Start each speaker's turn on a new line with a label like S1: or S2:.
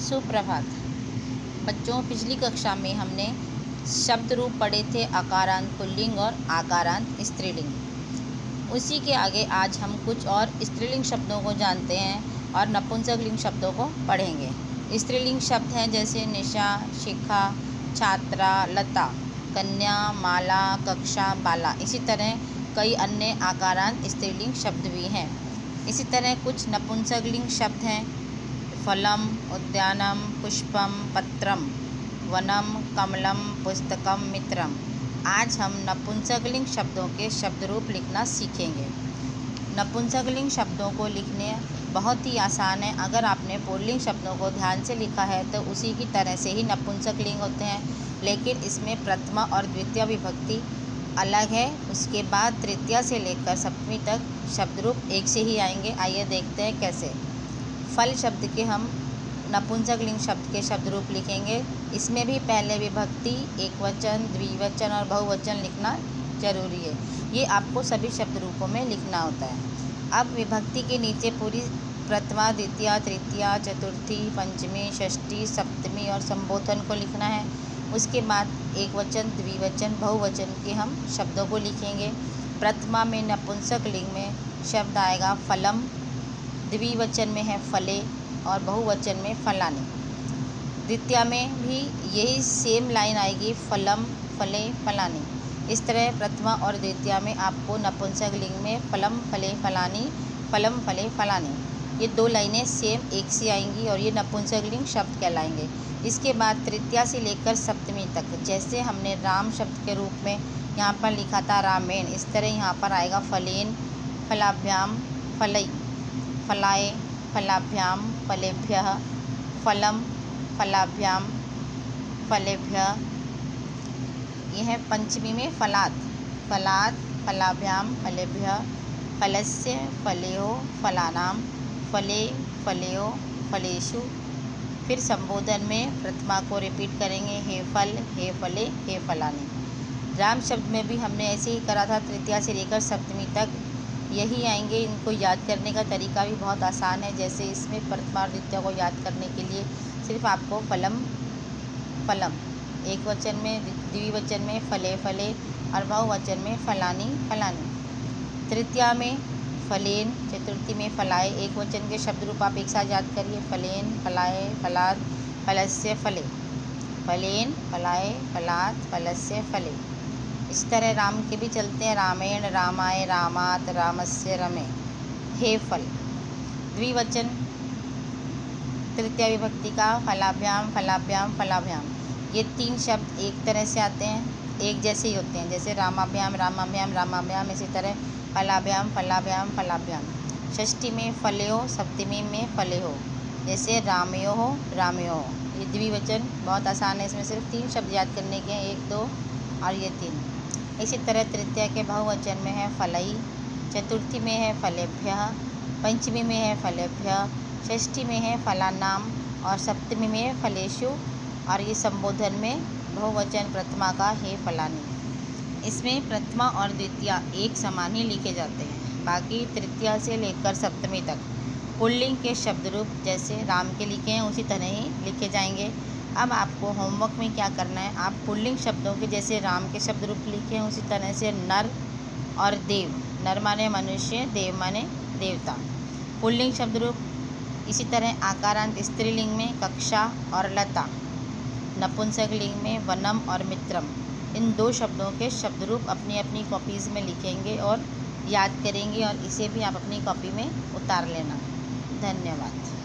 S1: सुप्रभात बच्चों। पिछली कक्षा में हमने शब्द रूप पढ़े थे आकारांत पुल्लिंग और आकारांत स्त्रीलिंग। उसी के आगे आज हम कुछ और स्त्रीलिंग शब्दों को जानते हैं और नपुंसकलिंग शब्दों को पढ़ेंगे। स्त्रीलिंग शब्द हैं जैसे निशा, शिखा, छात्रा, लता, कन्या, माला, कक्षा, बाला। इसी तरह कई अन्य आकारांत स्त्रीलिंग शब्द भी हैं। इसी तरह कुछ नपुंसकलिंग शब्द हैं फलम, उद्यानम, पुष्पम, पत्रम, वनम, कमलम, पुस्तकम, मित्रम। आज हम नपुंसकलिंग शब्दों के शब्द रूप लिखना सीखेंगे। नपुंसकलिंग शब्दों को लिखने बहुत ही आसान है। अगर आपने पुल्लिंग शब्दों को ध्यान से लिखा है तो उसी की तरह से ही नपुंसकलिंग होते हैं, लेकिन इसमें प्रथमा और द्वितीय विभक्ति अलग है। उसके बाद तृतीया से लेकर सप्तमी तक शब्द रूप एक से ही आएंगे। आइए देखते हैं कैसे। फल शब्द के हम नपुंसकलिंग शब्द के शब्द रूप लिखेंगे। इसमें भी पहले विभक्ति, एकवचन, द्विवचन और बहुवचन लिखना जरूरी है। ये आपको सभी शब्द रूपों में लिखना होता है। अब विभक्ति के नीचे पूरी प्रथमा, द्वितीया, तृतीया, चतुर्थी, पंचमी, षष्ठी, सप्तमी और संबोधन को लिखना है। उसके बाद एकवचन, द्विवचन, बहुवचन के हम शब्दों को लिखेंगे। प्रथमा में नपुंसकलिंग में शब्द आएगा फलम, द्विवचन में है फले और बहुवचन में फलानी। द्वितीया में भी यही सेम लाइन आएगी, फलम, फले, फलानी। इस तरह प्रथमा और द्वितीया में आपको नपुंसकलिंग में फलम, फले, फलानी, फलम, फले, फलानी, ये दो लाइनें सेम एक सी आएंगी और ये नपुंसकलिंग शब्द कहलाएंगे। इसके बाद तृतीया से लेकर सप्तमी तक, जैसे हमने राम शब्द के रूप में यहाँ पर लिखा था रामेण, इस तरह यहाँ पर आएगा फलेन, फलाभ्याम, फलई, फलाए, फलाभ्याम, फलेभ्यः, फलम, फलाभ्याम, फलेभ्यः। यह है पंचमी में फलात्, फलात्, फलाभ्याम, फलेभ्यः, फलस्य, फलेहो, फलानाम, फले, फलेहो, फलेषु। फिर संबोधन में प्रथमा को रिपीट करेंगे, हे फल, हे फले, हे फलानी। राम शब्द में भी हमने ऐसे ही करा था, तृतीया से लेकर सप्तमी तक यही आएंगे। इनको याद करने का तरीका भी बहुत आसान है। जैसे इसमें प्रथमा और द्वितीया को याद करने के लिए सिर्फ आपको फलम, फलम, एक वचन में, द्विवचन में फले, फले और बहुवचन में फलानी, फलानी। तृतीया में फलेन, चतुर्थी में फलाए। एक वचन के शब्द रूप आप एक साथ याद करिए, फलेन, फलाए, फलात्, फलस्य, फले, फलेन, फलाए, फलात्, फलस्य, फले। इस तरह राम के भी चलते हैं, रामेण, रामाय, रामात्, रामस्य, रमे, हे फल। द्विवचन तृतीया विभक्ति का फलाभ्याम, फलाभ्याम, फलाभ्याम। ये तीन शब्द एक तरह से आते हैं, एक जैसे ही होते हैं, जैसे रामाभ्याम, रामाभ्याम, रामाभ्याम। इसी तरह फलाभ्याम, फलाभ्याम, फलाभ्याम। षष्ठी में फलेहो, सप्तमी में फलेहो, जैसे रामयोः, रामयोः। ये द्विवचन बहुत आसान है, इसमें सिर्फ तीन शब्द याद करने के हैं, एक, दो और ये तीन। इसी तरह तृतीया के बहुवचन में है फलई, चतुर्थी में है फलेभ्यः, पंचमी में है फलेभ्यः, षष्ठी में है फलानाम और सप्तमी में है फलेषु। और ये संबोधन में बहुवचन प्रथमा का हे फलानी। इसमें प्रथमा और द्वितीया एक समान ही लिखे जाते हैं। बाकी तृतीया से लेकर सप्तमी तक पुल्लिंग के शब्द रूप जैसे राम के लिखे हैं उसी तरह ही लिखे जाएंगे। अब आपको होमवर्क में क्या करना है, आप पुल्लिंग शब्दों के जैसे राम के शब्द रूप लिखे हैं उसी तरह से नर और देव, नर माने मनुष्य, देव माने देवता। पुल्लिंग शब्द रूप इसी तरह आकारांत स्त्रीलिंग में कक्षा और लता, नपुंसकलिंग में वनम और मित्रम। इन दो शब्दों के शब्द रूप अपनी अपनी कॉपीज़ में लिखेंगे और याद करेंगे और इसे भी आप अपनी कॉपी में उतार लेना। धन्यवाद।